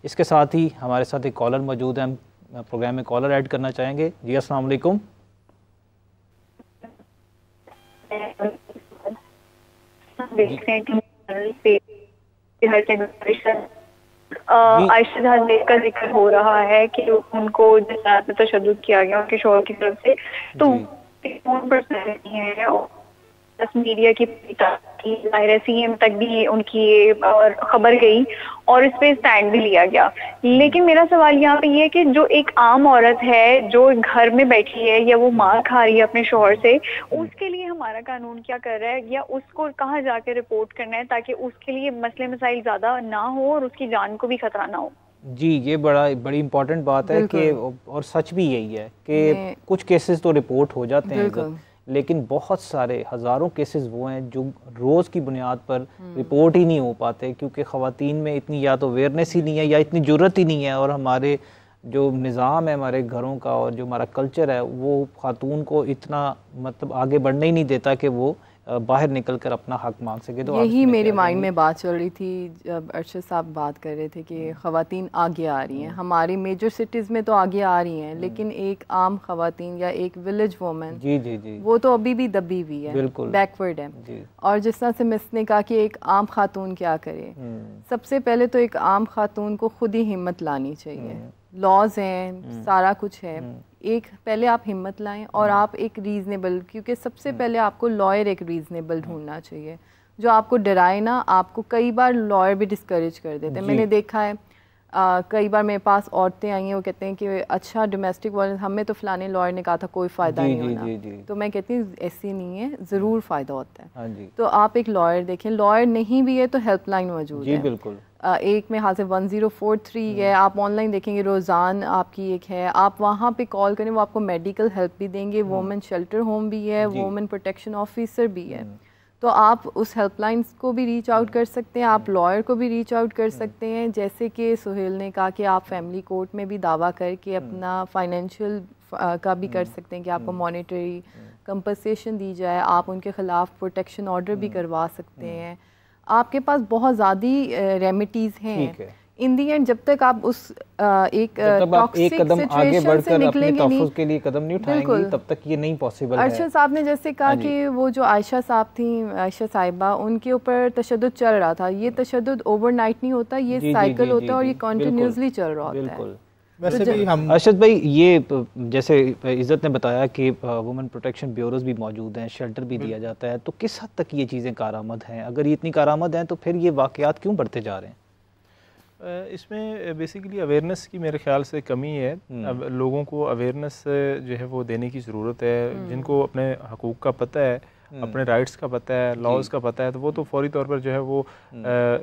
इसके साथ ही हमारे साथ एक कॉलर मौजूद है, हम प्रोग्राम में कॉलर ऐड करना चाहेंगे। जी अस्सलाम वालेकुम। आयशा जहां का जिक्र हो रहा है कि उनको जिस रात में तशद्दुद किया गया उनके शौहर की तरफ से, तो पर्सनैलिटी है और मीडिया की सीएम तक भी उनकी और खबर गई और इस पे स्टैंड भी लिया गया। लेकिन मेरा सवाल यहाँ पे ये है कि जो एक आम औरत है जो घर में बैठी है या वो मार खा रही है अपने शौहर से, उसके लिए हमारा कानून क्या कर रहा है, या उसको कहाँ जाके रिपोर्ट करना है ताकि उसके लिए मसले मसाइल ज्यादा ना हो और उसकी जान को भी खतरा ना हो? जी, ये बड़ी इंपॉर्टेंट बात है कि, और सच भी यही है कि कुछ केसेस तो रिपोर्ट हो जाते हैं, लेकिन बहुत सारे हज़ारों केसेस वो हैं जो रोज़ की बुनियाद पर रिपोर्ट ही नहीं हो पाते, क्योंकि ख़वातीन में इतनी या तो अवेयरनेस ही नहीं है या इतनी ज़रूरत ही नहीं है, और हमारे जो निज़ाम है हमारे घरों का और जो हमारा कल्चर है वो ख़ातून को इतना मतलब आगे बढ़ने ही नहीं देता कि वो बाहर निकल कर अपना हक मांग सके। तो यही मेरे माइंड में बात चल रही थी जब अरशद साहब बात कर रहे थे कि ख़वातीन आगे आ रही हैं, हमारी मेजर सिटीज़ में तो आगे आ रही हैं, लेकिन एक आम ख़वातीन या एक विलेज वुमन जी जी जी वो तो अभी भी दबी हुई है, बिल्कुल बैकवर्ड है। और जिस तरह से मिस ने कहा कि एक आम खातून क्या करे, सबसे पहले तो एक आम खातून को खुद ही हिम्मत लानी चाहिए। लॉज हैं, सारा कुछ है, एक पहले आप हिम्मत लाएं और आप एक रीज़नेबल, क्योंकि सबसे पहले आपको लॉयर एक रीज़नेबल ढूंढना चाहिए जो आपको डराए ना। आपको कई बार लॉयर भी डिस्करेज कर देते हैं, मैंने देखा है। कई बार मेरे पास औरतें आई हैं, वो कहते हैं कि अच्छा डोमेस्टिक वायलेंस हमें तो फलाने लॉयर ने कहा था कोई फ़ायदा नहीं होना, तो मैं कहती हूँ ऐसे नहीं है, ज़रूर फ़ायदा होता है। तो आप एक लॉयर देखें, लॉयर नहीं भी है तो हेल्पलाइन मौजूद है, बिल्कुल। एक में हाथ से 1043 है, आप ऑनलाइन देखेंगे रोज़ान आपकी एक है, आप वहाँ पे कॉल करें, वो आपको मेडिकल हेल्प भी देंगे। वुमेन शेल्टर होम भी है, वुमेन प्रोटेक्शन ऑफिसर भी है, तो आप उस हेल्पलाइन को भी रीच आउट कर सकते हैं, आप लॉयर को भी रीच आउट कर सकते हैं। जैसे कि सुहेल ने कहा कि आप फैमिली कोर्ट में भी दावा करके अपना फाइनेंशियल का भी कर सकते हैं कि आपको मॉनेटरी कंपनसेशन दी जाए, आप उनके ख़िलाफ़ प्रोटेक्शन ऑर्डर भी करवा सकते हैं। आपके पास बहुत ज़्यादा रेमेडीज़ हैं। इन दी एंड जब तक आप उस एक टॉक्सिक सिचुएशन से निकलेंगे नहीं, के लिए कदम नहीं उठाएंगे, तब तक ये नहीं पॉसिबल है। अरशद साहब ने जैसे कहा कि वो जो आयशा साहब थी, आयशा साहिबा, उनके ऊपर तशद्दुद चल रहा था। ये तशद्दुद ओवरनाइट नहीं होता, ये साइकिल होता है और ये कंटिन्यूसली चल रहा होता है। वैसे भी हम अरशद भाई, ये जैसे इज़्ज़त ने बताया कि वुमेन प्रोटेक्शन ब्यूरोज भी मौजूद हैं, शेल्टर भी दिया जाता है, तो किस हद तक ये चीज़ें कारआमद हैं? अगर ये इतनी कारआमद हैं तो फिर ये वाक़यात क्यों बढ़ते जा रहे हैं? इसमें बेसिकली अवेयरनेस की मेरे ख्याल से कमी है। अब लोगों को अवेयरनेस जो है वो देने की ज़रूरत है। जिनको अपने हकूक़ का पता है, अपने राइट्स का पता है, लॉज का पता है, तो वो तो फौरी तौर पर जो है वो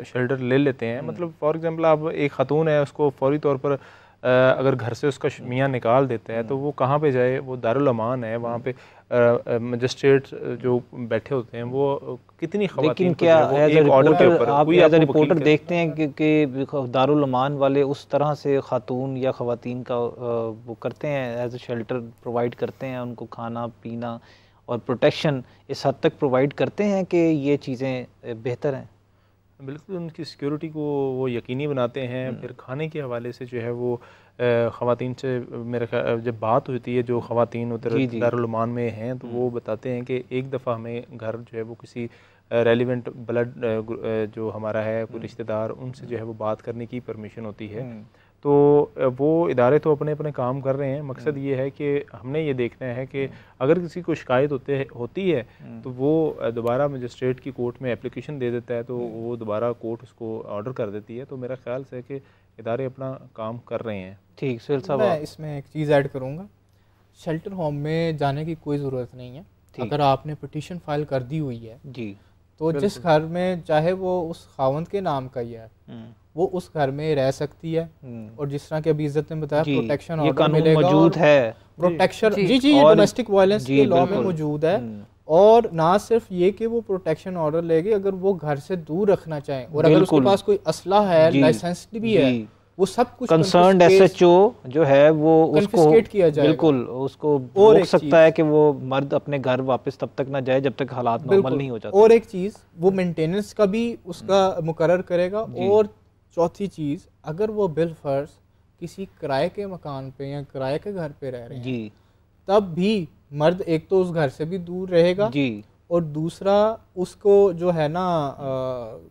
शेल्टर ले लेते हैं। मतलब फॉर एग्ज़ाम्पल आप एक ख़ातून है, उसको फौरी तौर पर अगर घर से उसका मियाँ निकाल देता है तो वो कहाँ पे जाए? वो दारुल अमान है, वहाँ पे मजिस्ट्रेट जो बैठे होते हैं वो कितनी लेकिन क्या आप एज ए रिपोर्टर देखते हैं कि दारुल अमान वाले उस तरह से खातून या ख़वातीन का वो करते हैं, एज ए शेल्टर प्रोवाइड करते हैं, उनको खाना पीना और प्रोटेक्शन इस हद तक प्रोवाइड करते हैं कि ये चीज़ें बेहतर हैं? बिल्कुल, उनकी सिक्योरिटी को वो यकीनी बनाते हैं। फिर खाने के हवाले से जो है वो ख़वातीन से मेरे ख्याल जब बात होती है, जो ख़वातीन उधर दारुल अमान में हैं, तो वो बताते हैं कि एक दफ़ा हमें घर जो है वो किसी रेलिवेंट ब्लड जो हमारा है कोई रिश्तेदार, उनसे जो है वो बात करने की परमिशन होती है। तो वो इदारे तो अपने अपने काम कर रहे हैं। मकसद ये है कि हमने ये देखना है कि अगर किसी को शिकायत होती है तो वो दोबारा मजिस्ट्रेट की कोर्ट में एप्लीकेशन दे देता है, तो वो दोबारा कोर्ट उसको ऑर्डर कर देती है। तो मेरा ख्याल से कि इदारे अपना काम कर रहे हैं। ठीक, सुहेल साहब मैं इसमें एक चीज़ ऐड करूँगा, शेल्टर होम में जाने की कोई ज़रूरत नहीं है। अगर आपने पिटीशन फाइल कर दी हुई है जी, तो जिस घर में चाहे वो उस खावंद के नाम का ही है, वो उस घर में रह सकती है। और जिस तरह की अभी इज़्ज़त ने बताया, प्रोटेक्शन ऑर्डर मिलेगा, मौजूद है, प्रोटेक्शन जी ये डोमेस्टिक वायलेंस के लॉ में मौजूद है। और ना सिर्फ ये कि वो प्रोटेक्शन ऑर्डर लेगी, अगर वो घर से दूर रखना चाहें और अगर उसके पास कोई असला है, लाइसेंस भी है, वो सब कुछ कंसर्न्ड एसएचओ जो है वो उसको किया जाएगा। बिल्कुल उसको रोक सकता है कि वो मर्द अपने घर वापस तब तक ना जाए जब तक हालात नॉर्मल नहीं हो जाते। और एक चीज़, वो मेंटेनेंस का भी उसका मुकर्रर करेगा और चौथी चीज़, अगर वो बिल फर्ज किसी किराए के मकान पे या किराए के घर पे रह रहे हैं जी, तब भी मर्द एक तो उस घर से भी दूर रहेगा जी, और दूसरा उसको जो है ना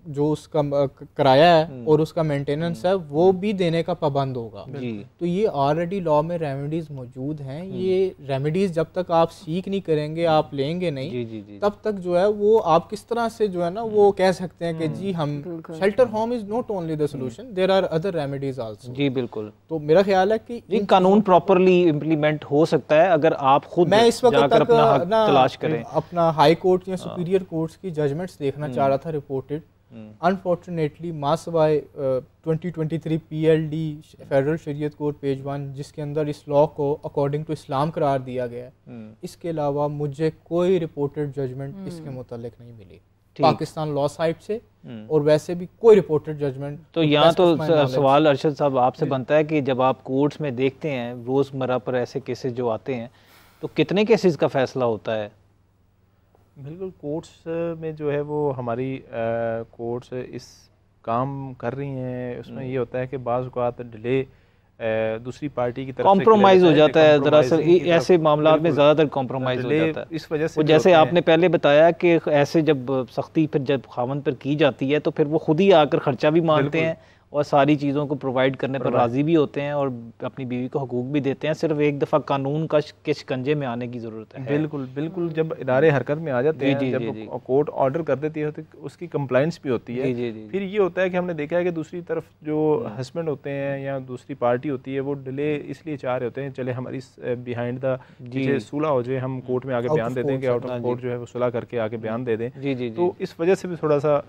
जो उसका किराया है और उसका मेंटेनेंस है वो भी देने का पाबंद होगा जी। तो ये ऑलरेडी लॉ में रेमेडीज मौजूद हैं। ये रेमेडीज जब तक आप सीख नहीं करेंगे, आप लेंगे नहीं जी, जी, जी। तब तक जो है वो आप किस तरह से जो है ना वो कह सकते हैं कि जी हम shelter home is not only the solution, there are other remedies also जी। बिल्कुल। तो मेरा ख्याल है कि कानून प्रॉपर्ली इम्प्लीमेंट हो सकता है अगर आप खुद मैं इस वक्त तक तलाश करें। अपना हाई कोर्ट या सुपीरियर कोर्ट्स की जजमेंट्स देखना चाह रहा था रिपोर्टेड। अनफॉर्चुनेटली मासवाई 2023 PLD फेडरल शरीयत कोड पेज 1 जिसके अंदर इस लॉ को अकॉर्डिंग टू इस्लाम करार दिया गया है, इसके अलावा मुझे कोई रिपोर्टेड जजमेंट इसके मुतालिक नहीं मिली पाकिस्तान लॉ साइट से, और वैसे भी कोई रिपोर्टेड जजमेंट। तो यहाँ तो सवाल अरशद साहब आपसे बनता है कि जब आप कोर्ट्स में देखते हैं रोज़मर्रा पर ऐसे केसेस जो आते हैं तो कितने केसेस का फैसला होता है? बिल्कुल, कोर्ट्स में जो है वो हमारी कोर्ट्स इस काम कर रही हैं, उसमें ये होता है कि बाज़ औक़ात डिले दूसरी पार्टी की तरफ कॉम्प्रोमाइज़ हो जाता है। दरअसल ऐसे मामला में ज़्यादातर कॉम्प्रोमाइज़ हो जाता है इस वजह से। जैसे आपने पहले बताया कि ऐसे जब सख्ती फिर जब खामन पर की जाती है तो फिर वो खुद ही आकर ख़र्चा भी मांगते हैं और सारी चीज़ों को प्रोवाइड करने पर राज़ी भी होते हैं और अपनी बीवी को हुकूक भी देते हैं। सिर्फ एक दफ़ा कानून का के शिकंजे में आने की ज़रूरत है। बिल्कुल बिल्कुल, जब इदारे हरकत में आ जाते हैं, जब कोर्ट ऑर्डर कर देती है तो उसकी कंप्लाइंस भी होती है। फिर ये होता है कि हमने देखा है कि दूसरी तरफ जो हस्बैंड होते हैं या दूसरी पार्टी होती है वो डिले इसलिए चाह रहे होते हैं, चले हमारी बिहाइंड द पीछे सुलह हो जाए, हम कोर्ट में आगे बयान दे दें कि आउट ऑफ कोर्ट जो है वो सुलह करके आगे बयान दे दें। तो इस वजह से भी थोड़ा सा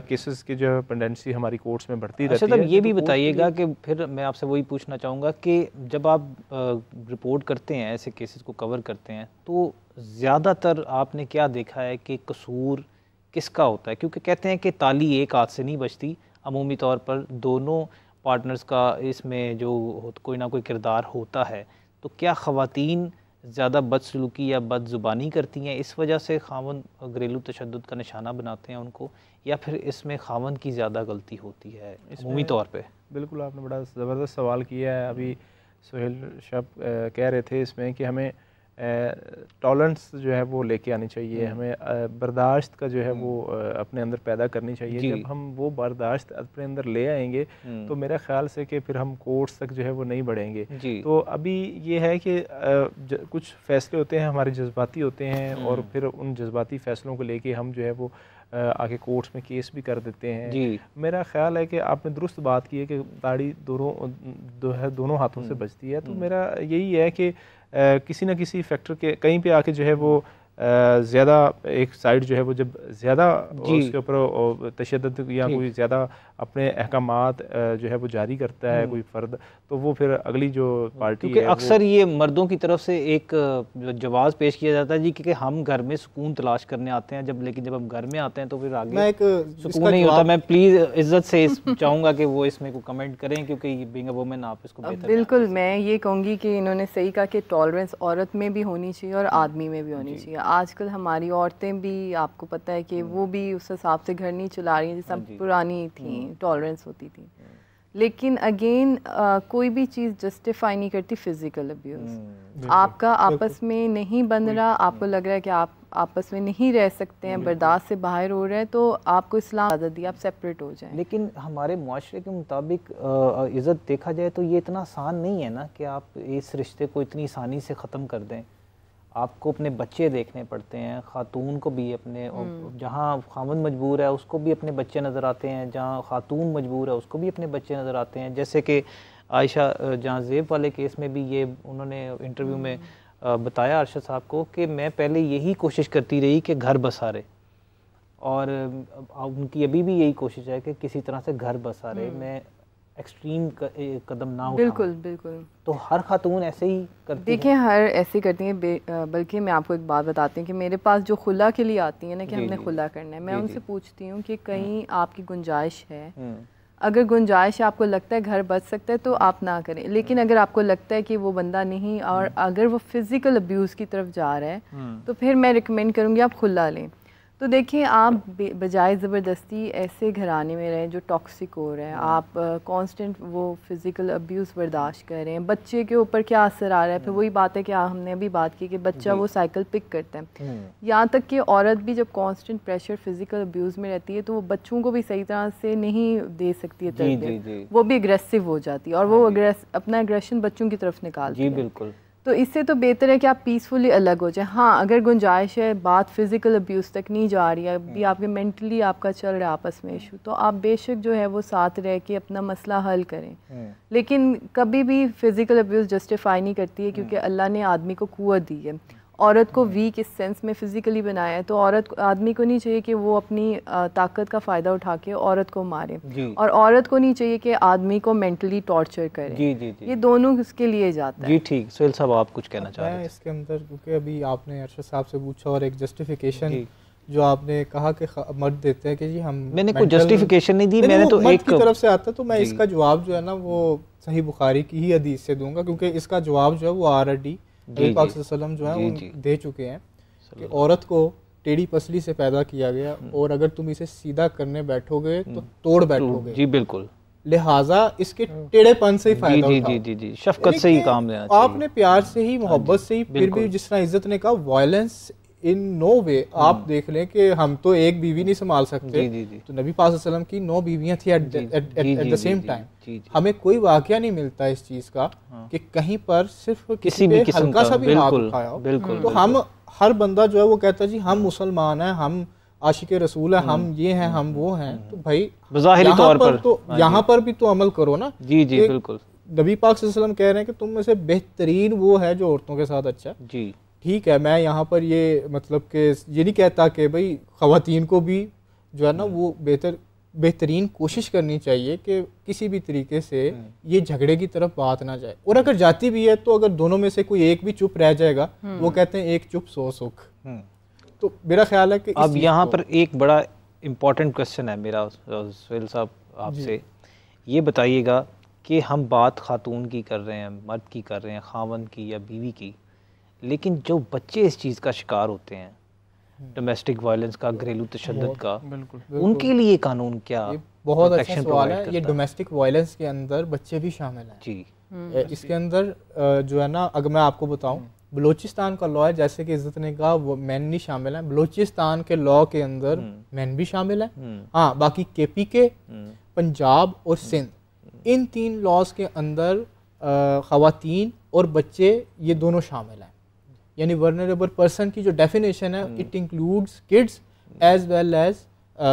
केसेस की जो पेंडेंसी हमारी कोर्ट्स में बढ़ती रहती है। ये भी बताइएगा कि फिर मैं आपसे वही पूछना चाहूँगा कि जब आप रिपोर्ट करते हैं, ऐसे केसेस को कवर करते हैं, तो ज़्यादातर आपने क्या देखा है कि कसूर किसका होता है? क्योंकि कहते हैं कि ताली एक हाथ से नहीं बजती, अमूमी तौर पर दोनों पार्टनर्स का इसमें जो कोई ना कोई किरदार होता है। तो क्या ख़वातीन ज़्यादा बदसलूकी या बदजुबानी करती हैं, इस वजह से खावन घरेलू तशद्दुद का निशाना बनाते हैं उनको, या फिर इसमें खावन की ज़्यादा गलती होती है अमूमी तौर पे? बिल्कुल, आपने बड़ा ज़बरदस्त सवाल किया है। अभी सोहेल शब कह रहे थे इसमें कि हमें टॉलरेंस जो है वो लेके आनी चाहिए, हमें बर्दाश्त का जो है वो अपने अंदर पैदा करनी चाहिए। जब हम वो बर्दाश्त अपने अंदर ले आएंगे तो मेरा ख्याल से कि फिर हम कोर्ट्स तक जो है वो नहीं बढ़ेंगे। तो अभी ये है कि कुछ फैसले होते हैं हमारे जज्बाती होते हैं और फिर उन जज्बाती फ़ैसलों को लेके हम जो है वो आगे कोर्ट्स में केस भी कर देते हैं। मेरा ख्याल है कि आपने दुरुस्त बात की है कि ताड़ी दोनों हाथों से बजती है। तो मेरा यही है कि किसी न किसी फैक्टर के कहीं पे आके जो है वो ज़्यादा एक साइड जो है वो जब ज़्यादा उसके ऊपर तशद्दुद या कोई ज़्यादा अपने अहकामात जो है वो जारी करता है कोई फ़र्द, तो वो फिर अगली जो पार्टी है, अक्सर ये मर्दों की तरफ से एक जवाब पेश किया जाता है जी कि हम घर में सुकून तलाश करने आते हैं, लेकिन जब हम घर में आते हैं तो फिर आगे सुकून नहीं होता। मैं प्लीज़ इज्जत से चाहूँगा कि वो इसमें को कमेंट करें, क्योंकि बीइंग अ वुमेन आप इसको बिल्कुल मैं ये कहूँगी कि इन्होंने सही कहा कि टॉलरेंस औरत में भी होनी चाहिए और आदमी में भी होनी चाहिए। आजकल हमारी औरतें भी, आपको पता है कि वो भी उस हिसाब से घर नहीं चला रही हैं जैसे पुरानी थी, टॉलरेंस होती थी। लेकिन अगेन कोई भी चीज़ जस्टिफाई नहीं करती फिज़िकल अब्यूज़। आपका आपस में नहीं बन रहा, आपको लग रहा है कि आप आपस में नहीं रह सकते हैं, बर्दाश्त से बाहर हो रहे हैं, तो आपको इस्लाम इजाज़त दी आप सेपरेट हो जाएं। लेकिन हमारे मुआशरे के मुताबिक इज़्ज़त देखा जाए तो ये इतना आसान नहीं है ना कि आप इस रिश्ते को इतनी आसानी से ख़त्म कर दें। आपको अपने बच्चे देखने पड़ते हैं, खातून को भी अपने, जहाँ खामन मजबूर है उसको भी अपने बच्चे नज़र आते हैं, जहाँ खातून मजबूर है उसको भी अपने बच्चे नज़र आते हैं। जैसे कि आयशा जहाँ ज़ेब वाले केस में भी ये उन्होंने इंटरव्यू में बताया अरशद साहब को कि मैं पहले यही कोशिश करती रही कि घर बसा रहे, और उनकी अभी भी यही कोशिश है कि किसी तरह से घर बसा रहे, मैं एक्सट्रीम कदम ना उठाऊं। बिल्कुल बिल्कुल। तो हर खातून ऐसे ही करती है? देखिए हर ऐसे करती हैं, बल्कि मैं आपको एक बात बताती हूँ कि मेरे पास जो खुला के लिए आती है ना कि हमने खुला करना है, मैं उनसे पूछती हूँ कि कहीं आपकी गुंजाइश है, अगर गुंजाइश आपको लगता है घर बच सकता है तो आप ना करें, लेकिन अगर आपको लगता है कि वो बंदा नहीं और अगर वो फिज़िकल अब्यूज़ की तरफ जा रहा है तो फिर मैं रिकमेंड करूँगी आप खुला लें। तो देखिए, आप बजाय ज़बरदस्ती ऐसे घराने में रहें जो टॉक्सिक हो रहे हैं, आप कांस्टेंट वो फिज़िकल अब्यूज़ बर्दाश्त कर रहे हैं, बच्चे के ऊपर क्या असर आ रहा है। फिर वही बात है कि हमने अभी बात की कि बच्चा वो साइकिल पिक करता है। यहाँ तक कि औरत भी जब कांस्टेंट प्रेशर फिज़िकल अब्यूज़ में रहती है तो वो बच्चों को भी सही तरह से नहीं दे सकती है तरबियत, वो भी एग्रेसिव हो जाती है और वो अपना एग्रेशन बच्चों की तरफ निकालती है। बिल्कुल। तो इससे तो बेहतर है कि आप पीसफुली अलग हो जाए। हाँ, अगर गुंजाइश है, बात फिज़िकल अब्यूज़ तक नहीं जा रही है, अभी आपके मेंटली आपका चल रहा है आपस में इशू, तो आप बेशक जो है वो साथ रह के अपना मसला हल करें। लेकिन कभी भी फ़िज़िकल अब्यूज़ जस्टिफाई नहीं करती है, क्योंकि अल्लाह ने आदमी को क़ुव्वत दी है, औरत को वीक इस सेंस में फ़िज़िकली बनाया है, तो आदमी को नहीं चाहिए कि वो अपनी ताकत का फ़ायदा उठा के औरत को मारे, और औरत को नहीं चाहिए कि आदमी को मेंटली टॉर्चर करे। जी। ये दोनों इसके लिए जाता है। जी ठीक। सुहेल साहब, आप कुछ कहना चाह रहे हैं इसके अंदर? क्योंकि अभी आपने अरशद साहब से पूछा और एक जस्टिफिकेशन जो आपने कहा कि मर्द देते हैं कि जी हम, मैंने कोई जस्टिफिकेशन नहीं दी, मैंने तो एक की तरफ से आता, तो मैं इसका जवाब जो है ना वो सही बुखारी की ही हदीस से दूंगा, क्योंकि इसका जवाब जो है वो ऑलरेडी नबी पाक सल्लल्लाहु अलैहि वसल्लम जो है वो दे चुके हैं कि औरत को टेढ़ी पसली से पैदा किया गया, और अगर तुम इसे सीधा करने बैठोगे तो तोड़ बैठोगे। जी बिल्कुल। लिहाजा इसके टेढ़ेपन से ही फायदा उठाओ। जी, शफकत से ही काम लेना चाहिए, आपने प्यार से ही, मोहब्बत से ही। फिर भी जिस तरह इज्जत ने कहा, वायलेंस इन नो वे। आप देख लें कि हम तो एक बीवी नहीं संभाल सकते, तो नबी पाक सल्लल्लाहु अलैहि वसल्लम की 9 बीवियां थी एट द सेम टाइम। हमें कोई वाकया नहीं मिलता इस चीज का कि कहीं पर सिर्फ किसी भी हल्का सा भी हाथ उठाया हो। तो हम हर बंदा जो है वो कहता है जी हम मुसलमान हैं, हम आशिक रसूल है, हम ये हैं, हम वो हैं। तो भाई ज़ाहिरी तौर पर तो यहाँ पर भी तो अमल करो ना। जी बिल्कुल। नबी पाक सल्लल्लाहु अलैहि वसल्लम कह रहे हैं कि तुम में से बेहतरीन वो है जो औरतों के साथ अच्छा जी। ठीक है, मैं यहाँ पर ये मतलब कि ये नहीं कहता कि भाई ख़वातीन को भी जो है ना वो बेहतरीन कोशिश करनी चाहिए कि किसी भी तरीके से ये झगड़े की तरफ बात ना जाए, और अगर जाती भी है तो अगर दोनों में से कोई एक भी चुप रह जाएगा, वो कहते हैं एक चुप 100 सुख। तो मेरा ख्याल है कि अब यहाँ पर एक बड़ा इम्पॉर्टेंट क्वेश्चन है मेरा सुहेल साहब आपसे, ये बताइएगा कि हम बात खातून की कर रहे हैं, मर्द की कर रहे हैं, खावन की या बीवी की, लेकिन जो बच्चे इस चीज़ का शिकार होते हैं, डोमेस्टिक वायलेंस का, घरेलू तशद्दुद का, उनके लिए कानून क्या? बहुत अच्छा सवाल है। ये डोमेस्टिक वायलेंस के अंदर बच्चे भी शामिल हैं जी। इसके अंदर जो है ना, अगर मैं आपको बताऊं, बलूचिस्तान का लॉ है, जैसे कि इज्जत ने कहा वो मैन नहीं शामिल है, बलूचिस्तान के लॉ के अंदर मैन भी शामिल है। हाँ, बाकी KPK, पंजाब और सिंध, इन 3 लॉज के अंदर ख़वातीन और बच्चे ये दोनों शामिल हैं। यानी वर्नरेबल पर्सन की जो डेफिनेशन है, it includes kids as well as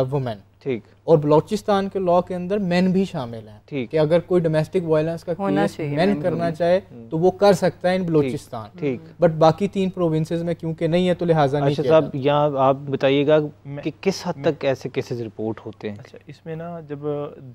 women. ठीक। और बलूचिस्तान के लॉ के अंदर मेन भी शामिल हैं। ठीक। कि अगर कोई डोमेस्टिक वायलेंस का केस मेन करना चाहे तो वो कर सकता है इन बलूचिस्तान। ठीक। बट बाकी 3 प्रोविंसेस में क्योंकि नहीं है तो लिहाजा नहीं किया। साहब, यहाँ आप बताइएगा कि किस हद तक ऐसे केसेस रिपोर्ट होते हैं? अच्छा, इसमें ना जब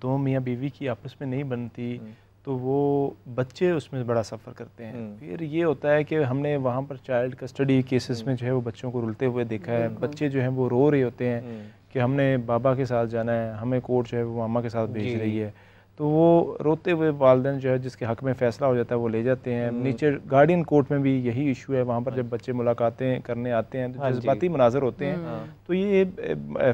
2 मियाँ बीवी की आपस में नहीं बनती तो वो बच्चे उसमें बड़ा सफ़र करते हैं। फिर ये होता है कि हमने वहाँ पर चाइल्ड कस्टडी केसेस में जो है वो बच्चों को रुलते हुए देखा है। बच्चे जो हैं वो रो रहे होते हैं कि हमने बाबा के साथ जाना है, हमें कोर्ट जो है वो मामा के साथ भेज रही है। तो वो रोते हुए वालिदैन जो है जिसके हक़ में फ़ैसला हो जाता है वो ले जाते हैं। नीचे गार्डियन कोर्ट में भी यही इशू है, वहाँ पर जब बच्चे मुलाकातें करने आते हैं तो जज्बाती मनाज़र होते हैं। तो ये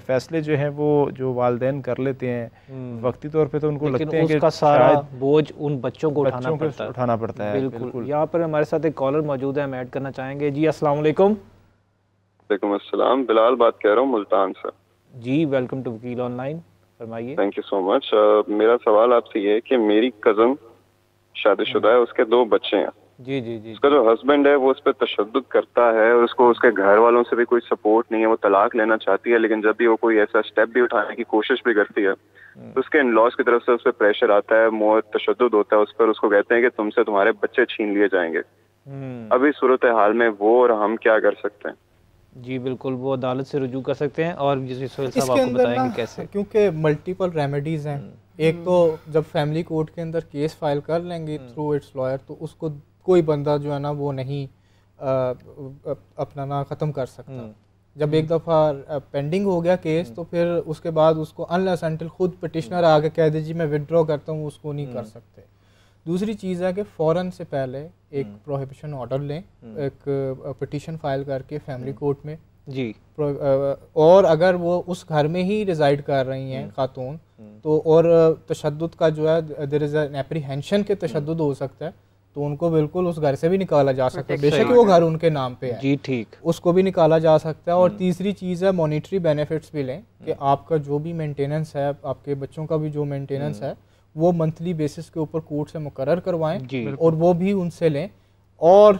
फ़ैसले जो हैं वो जो वालिदैन कर लेते हैं वक्ती तौर पे, तो उनको लगते हैं कि सारा बोझ उन बच्चों को उठाना पड़ता है। बिल्कुल। यहाँ पर हमारे साथ एक कॉलर मौजूद है, हम ऐड करना चाहेंगे। जी अस्सलाम वालेकुम। वालेकुम अस्सलाम, बिलाल बात कर रहा हूँ मुल्तान से। जी, वेलकम टू वकील ऑनलाइन, फरमाइए। Thank you so much. मेरा सवाल आपसे ये है कि मेरी कज़न शादीशुदा है, उसके 2 बच्चे हैं। जी। उसका जो हस्बैंड है वो उस पर तशद्दुद करता है, और उसको उसके घर वालों से भी कोई सपोर्ट नहीं है, वो तलाक लेना चाहती है, लेकिन जब भी वो कोई ऐसा स्टेप भी उठाने की कोशिश भी करती है तो उसके इन लॉज की तरफ से उस पर प्रेशर आता है, मोह तशद्दुद होता है उस पर, उसको कहते हैं कि तुमसे तुम्हारे बच्चे छीन लिए जाएंगे। अभी सूरत हाल में वो और हम क्या कर सकते हैं? जी बिल्कुल, वो अदालत से रुजू कर सकते हैं, और जैसे सोहेल साहब आपको बताएंगे कैसे, क्योंकि मल्टीपल रेमेडीज हैं। एक तो जब फैमिली कोर्ट के अंदर केस फाइल कर लेंगे थ्रू इट्स लॉयर, तो उसको कोई बंदा जो है ना वो नहीं अपना ना ख़त्म कर सकता। जब एक दफ़ा पेंडिंग हो गया केस तो फिर उसके बाद उसको अनलेस अनटिल खुद पिटिशनर आके कह दे जी मैं विड्रॉ करता हूँ, उसको नहीं कर सकते। दूसरी चीज़ है कि फ़ौरन से पहले एक प्रोहिबिशन ऑर्डर लें, एक पिटीशन फाइल करके फैमिली कोर्ट में जी। और अगर वो उस घर में ही रिजाइड कर रही हैं खातून, तो और तशद्दुद का जो है देयर इज एन एप्रीहेंशन के तशद्दुद हो सकता है, तो उनको बिल्कुल उस घर से भी निकाला जा सकता है, बेशक वो घर उनके नाम पे है जी, ठीक, उसको भी निकाला जा सकता है। और तीसरी चीज़ है मॉनिटरी बेनिफिट्स भी लें कि आपका जो भी मेंटेनेंस है, आपके बच्चों का भी जो मेंटेनेंस है वो मंथली बेसिस के ऊपर कोर्ट से मुकर्रर करवाएं और वो भी उनसे लें। और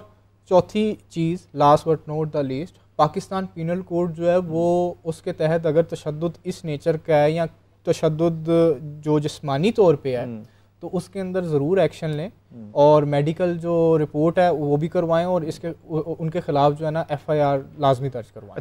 चौथी चीज़, last but not the least, Pakistan penal code जो है वो उसके तहत अगर तशद्दुद इस नेचर का है या तशद्दुद जो जिस्मानी तौर पे है तो उसके अंदर ज़रूर एक्शन लें और मेडिकल जो रिपोर्ट है वो भी करवाएं और इसके उनके खिलाफ जो है ना FIR लाजमी दर्ज करवाएं।